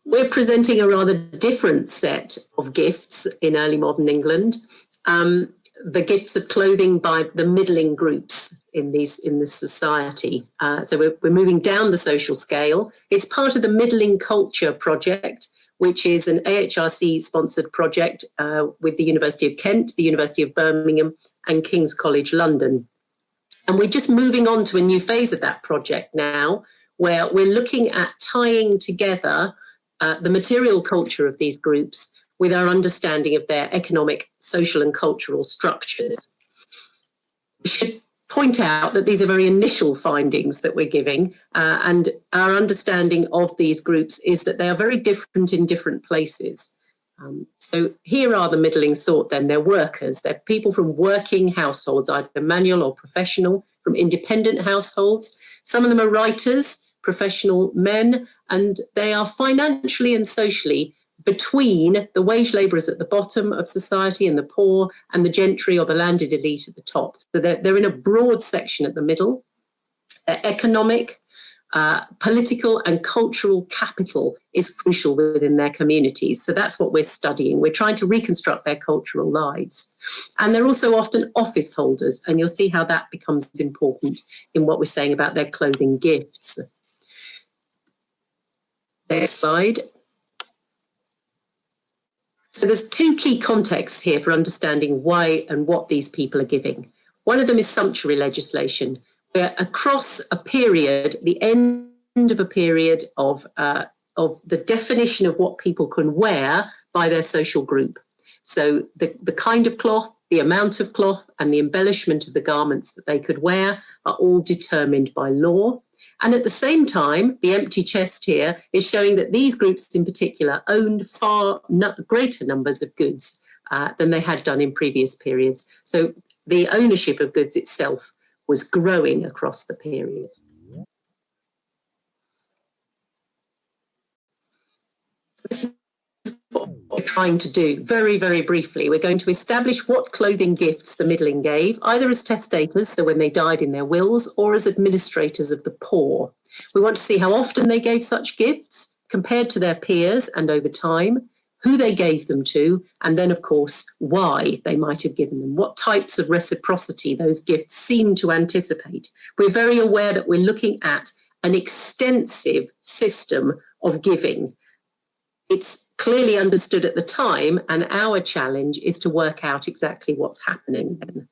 We're presenting a rather different set of gifts in early modern England. The gifts of clothing by the middling groups in this society. So we're moving down the social scale. It's part of the Middling Culture Project, which is an AHRC-sponsored project with the University of Kent, the University of Birmingham, and King's College London. And we're just moving on to a new phase of that project now, where we're looking at tying together the material culture of these groups with our understanding of their economic, social and cultural structures. We should point out that these are very initial findings that we're giving, and our understanding of these groups is that they are very different in different places. So here are the middling sort then. They're workers, they're people from working households, either manual or professional, from independent households. Some of them are writers, professional men, and they are financially and socially between the wage labourers at the bottom of society and the poor and the gentry or the landed elite at the top. So they're in a broad section at the middle. Their economic, political and cultural capital is crucial within their communities. So that's what we're studying. We're trying to reconstruct their cultural lives. And they're also often office holders, and you'll see how that becomes important in what we're saying about their clothing gifts. Next slide. So there's two key contexts here for understanding why and what these people are giving. One of them is sumptuary legislation, where across a period, the end of a period of the definition of what people can wear by their social group. So the kind of cloth, the amount of cloth and the embellishment of the garments that they could wear are all determined by law. And at the same time, the empty chest here is showing that these groups in particular owned far greater numbers of goods than they had done in previous periods. So the ownership of goods itself was growing across the period. This is what we're trying to do very, very briefly. We're going to establish what clothing gifts the middling gave, either as testators, so when they died in their wills, or as administrators of the poor. We want to see how often they gave such gifts compared to their peers and over time, who they gave them to, and then, of course, why they might have given them, what types of reciprocity those gifts seem to anticipate. We're very aware that we're looking at an extensive system of giving. It's clearly understood at the time, and our challenge is to work out exactly what's happening then.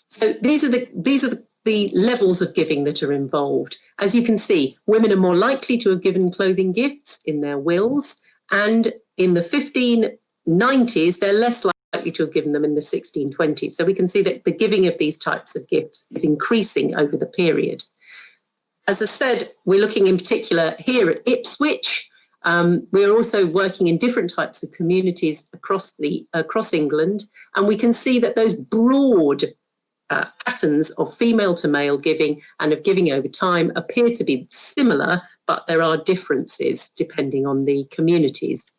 So these are the levels of giving that are involved. As you can see, women are more likely to have given clothing gifts in their wills, and in the 1590s, they're less likely to have given them in the 1620s. So we can see that the giving of these types of gifts is increasing over the period. As I said, we're looking in particular here at Ipswich. We're also working in different types of communities across England, and we can see that those broad patterns of female to male giving and of giving over time appear to be similar, but there are differences depending on the communities.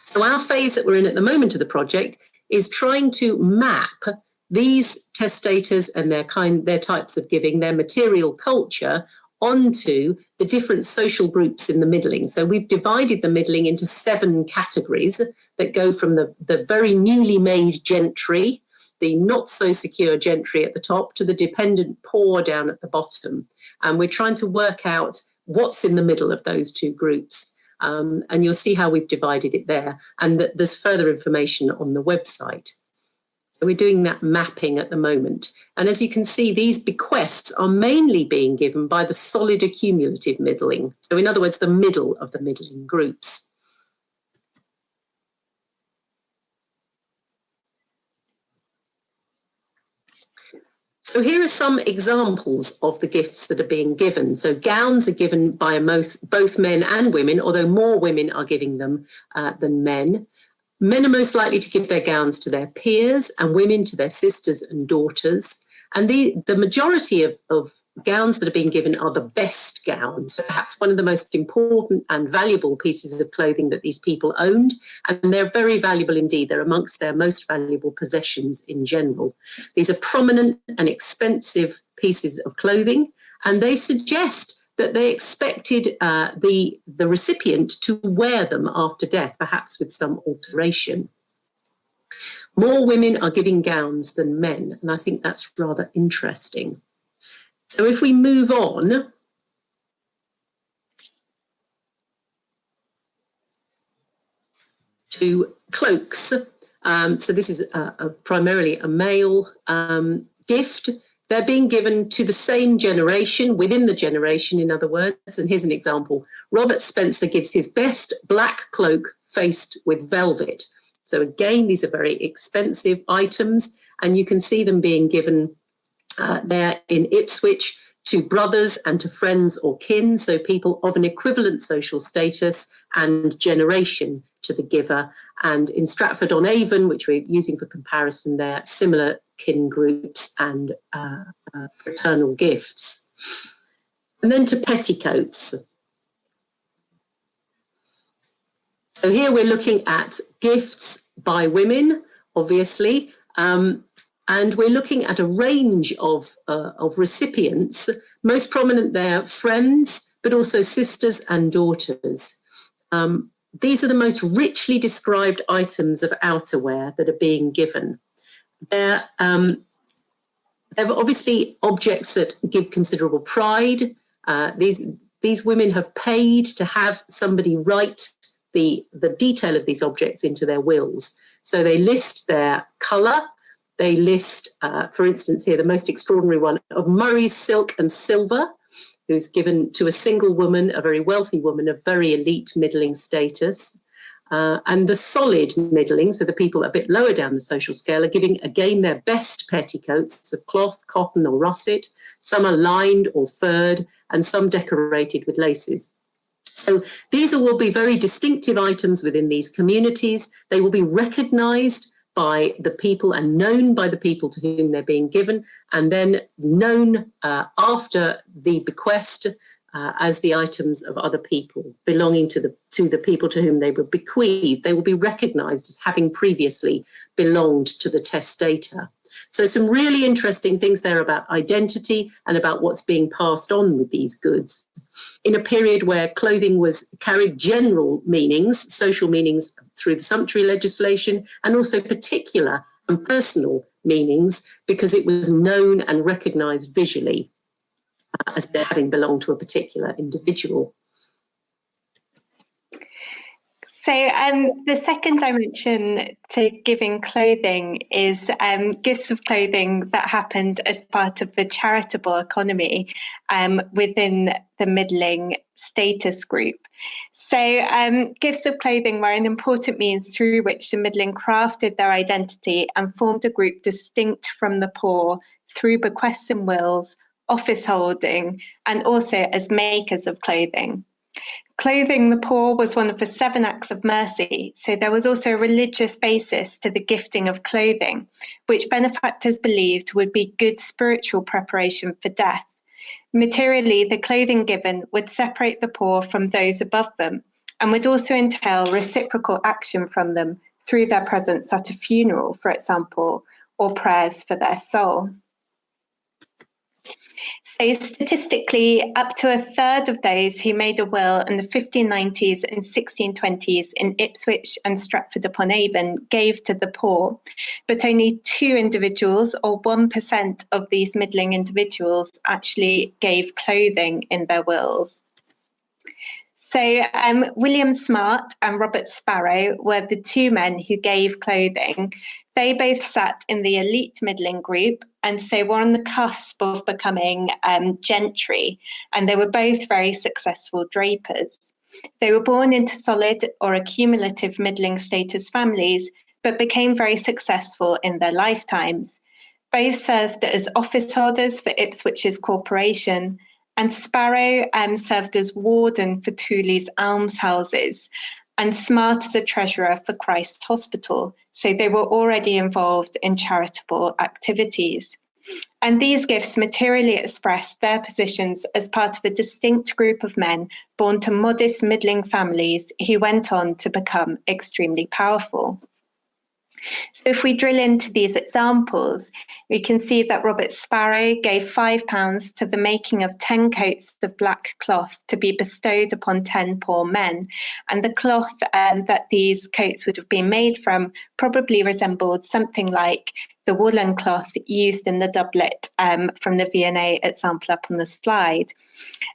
So our phase that we're in at the moment of the project is trying to map these testators and their types of giving, their material culture, onto the different social groups in the middling. So we've divided the middling into 7 categories that go from the very newly made gentry, the not so secure gentry at the top, to the dependent poor down at the bottom. And we're trying to work out what's in the middle of those two groups. And you'll see how we've divided it there. And that there's further information on the website. So we're doing that mapping at the moment. And as you can see, these bequests are mainly being given by the solid accumulative middling. So in other words, the middle of the middling groups. So here are some examples of the gifts that are being given. So gowns are given by both men and women, although more women are giving them than men. Men are most likely to give their gowns to their peers and women to their sisters and daughters. And the majority of gowns that are being given are the best gowns, perhaps one of the most important and valuable pieces of clothing that these people owned. And they're very valuable indeed. They're amongst their most valuable possessions in general. These are prominent and expensive pieces of clothing, and they suggest that they expected the recipient to wear them after death, perhaps with some alteration. More women are giving gowns than men, and I think that's rather interesting. So if we move on to cloaks, so this is primarily a male gift. They're being given to the same generation, within the generation, in other words. And here's an example. Robert Spencer gives his best black cloak faced with velvet. So again, these are very expensive items, and you can see them being given there in Ipswich to brothers and to friends or kin, so people of an equivalent social status and generation to the giver. And in Stratford-on-Avon, which we're using for comparison there, similar kin groups and fraternal gifts. And then to petticoats. So here we're looking at gifts by women, obviously, and we're looking at a range of recipients, most prominent there, friends, but also sisters and daughters. These are the most richly described items of outerwear that are being given. They're obviously objects that give considerable pride. These women have paid to have somebody write the detail of these objects into their wills. So they list their colour. They list, for instance, here, the most extraordinary one of Murray's silk and silver, who's given to a single woman, a very wealthy woman of very elite middling status. And the solid middling, so the people a bit lower down the social scale, are giving, again, their best petticoats of cloth, cotton or russet. Some are lined or furred, and some decorated with laces. So these will be very distinctive items within these communities. They will be recognised by the people and known by the people to whom they're being given, and then known after the bequest as the items of other people belonging to the people to whom they were bequeathed. They will be recognised as having previously belonged to the testator. So some really interesting things there about identity and about what's being passed on with these goods. In a period where clothing carried general meanings, social meanings through the sumptuary legislation, and also particular and personal meanings because it was known and recognised visually as having belonged to a particular individual. So the second dimension to giving clothing is gifts of clothing that happened as part of the charitable economy within the middling status group. So gifts of clothing were an important means through which the middling crafted their identity and formed a group distinct from the poor through bequests and wills, office holding, and also as makers of clothing. Clothing the poor was one of the 7 acts of mercy, so there was also a religious basis to the gifting of clothing, which benefactors believed would be good spiritual preparation for death. Materially, the clothing given would separate the poor from those above them and would also entail reciprocal action from them through their presence at a funeral, for example, or prayers for their soul. So statistically, up to a third of those who made a will in the 1590s and 1620s in Ipswich and Stratford-upon-Avon gave to the poor, but only 2 individuals, or 1% of these middling individuals, actually gave clothing in their wills. So William Smart and Robert Sparrow were the 2 men who gave clothing. They both sat in the elite middling group, and so were on the cusp of becoming gentry, and they were both very successful drapers. They were born into solid or accumulative middling status families, but became very successful in their lifetimes. Both served as office holders for Ipswich's corporation, and Sparrow served as warden for Tooley's almshouses, and Smart as a treasurer for Christ's Hospital. So they were already involved in charitable activities. And these gifts materially expressed their positions as part of a distinct group of men born to modest middling families who went on to become extremely powerful. So if we drill into these examples, we can see that Robert Sparrow gave £5 to the making of 10 coats of black cloth to be bestowed upon 10 poor men. And the cloth that these coats would have been made from probably resembled something like the woolen cloth used in the doublet from the V&A example up on the slide.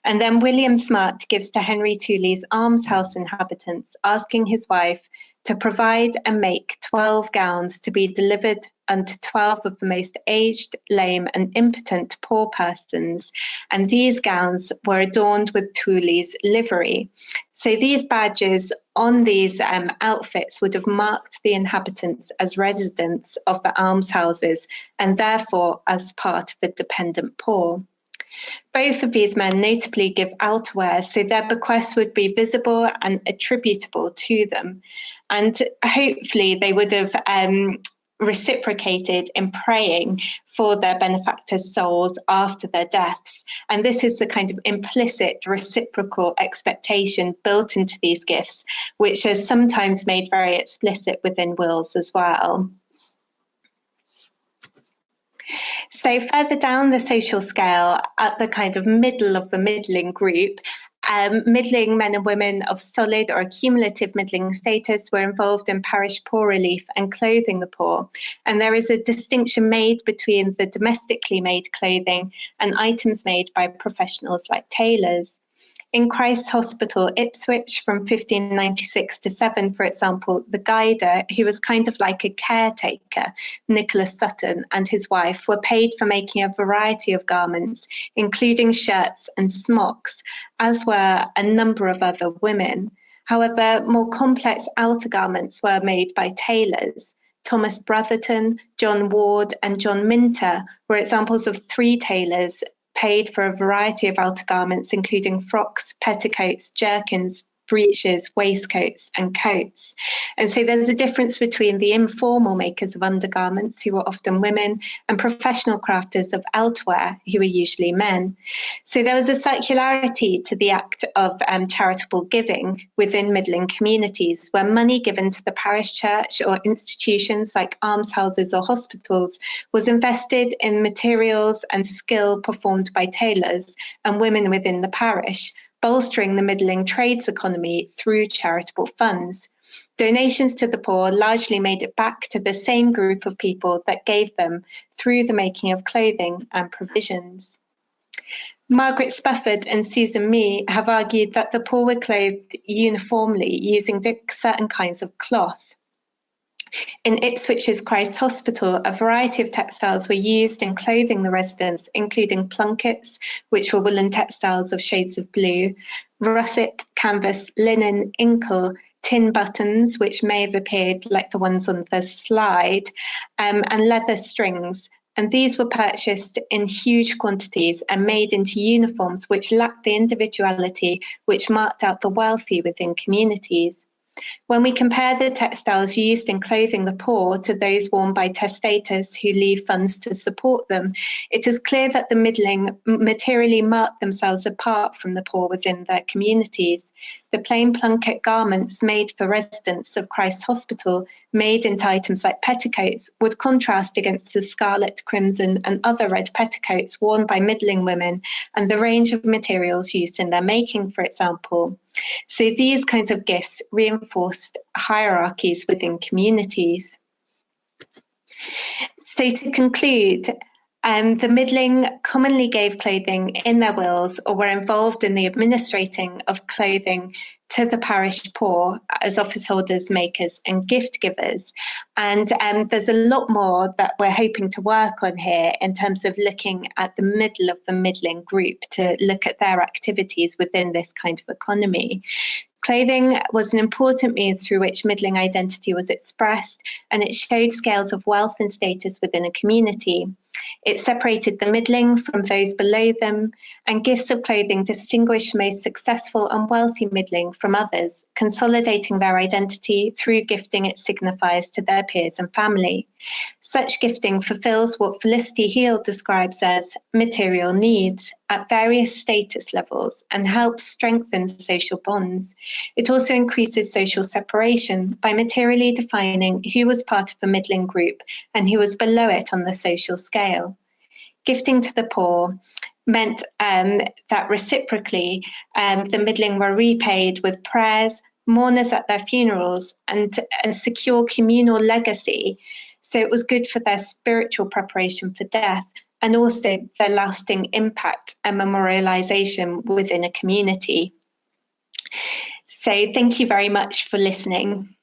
And then William Smart gives to Henry Tooley's almshouse inhabitants, asking his wife to provide and make 12 gowns to be delivered unto 12 of the most aged, lame, and impotent poor persons. And these gowns were adorned with Tooley's livery. So these badges on these outfits would have marked the inhabitants as residents of the almshouses and therefore as part of the dependent poor. Both of these men notably give outerwear, so their bequests would be visible and attributable to them. And hopefully they would have reciprocated in praying for their benefactors' souls after their deaths. And this is the kind of implicit reciprocal expectation built into these gifts, which is sometimes made very explicit within wills as well. So further down the social scale, at the kind of middle of the middling group, middling men and women of solid or cumulative middling status were involved in parish poor relief and clothing the poor. And there is a distinction made between the domestically made clothing and items made by professionals like tailors. In Christ's Hospital, Ipswich, from 1596 to 7, for example, the guider, who was kind of like a caretaker, Nicholas Sutton, and his wife were paid for making a variety of garments, including shirts and smocks, as were a number of other women. However, more complex outer garments were made by tailors. Thomas Brotherton, John Ward, and John Minter were examples of 3 tailors paid for a variety of outer garments, including frocks, petticoats, jerkins, breeches, waistcoats, and coats. And so there's a difference between the informal makers of undergarments, who were often women, and professional crafters of outerwear, who were usually men. So there was a circularity to the act of charitable giving within middling communities, where money given to the parish church or institutions like almshouses or hospitals was invested in materials and skill performed by tailors and women within the parish, bolstering the middling trades economy through charitable funds. Donations to the poor largely made it back to the same group of people that gave them through the making of clothing and provisions. Margaret Spufford and Susan Mee have argued that the poor were clothed uniformly using certain kinds of cloth. In Ipswich's Christ's Hospital, a variety of textiles were used in clothing the residents, including plunkets, which were woolen textiles of shades of blue, russet, canvas, linen, inkle, tin buttons, which may have appeared like the ones on the slide, and leather strings. And these were purchased in huge quantities and made into uniforms which lacked the individuality which marked out the wealthy within communities. When we compare the textiles used in clothing the poor to those worn by testators who leave funds to support them, it is clear that the middling materially marked themselves apart from the poor within their communities. The plain plunket garments made for residents of Christ's Hospital, made into items like petticoats, would contrast against the scarlet, crimson, and other red petticoats worn by middling women and the range of materials used in their making, for example. So these kinds of gifts reinforced hierarchies within communities. So to conclude, the middling commonly gave clothing in their wills or were involved in the administrating of clothing to the parish poor as office holders, makers and gift givers. And there's a lot more that we're hoping to work on here in terms of looking at the middle of the middling group to look at their activities within this kind of economy. Clothing was an important means through which middling identity was expressed, and it showed scales of wealth and status within a community. It separated the middling from those below them, and gifts of clothing distinguish most successful and wealthy middling from others, consolidating their identity through gifting it signifies to their peers and family. Such gifting fulfills what Felicity Heald describes as material needs at various status levels and helps strengthen social bonds. It also increases social separation by materially defining who was part of a middling group and who was below it on the social scale. Gifting to the poor meant that reciprocally the middling were repaid with prayers, mourners at their funerals, and a secure communal legacy. So it was good for their spiritual preparation for death and also their lasting impact and memorialization within a community. So thank you very much for listening.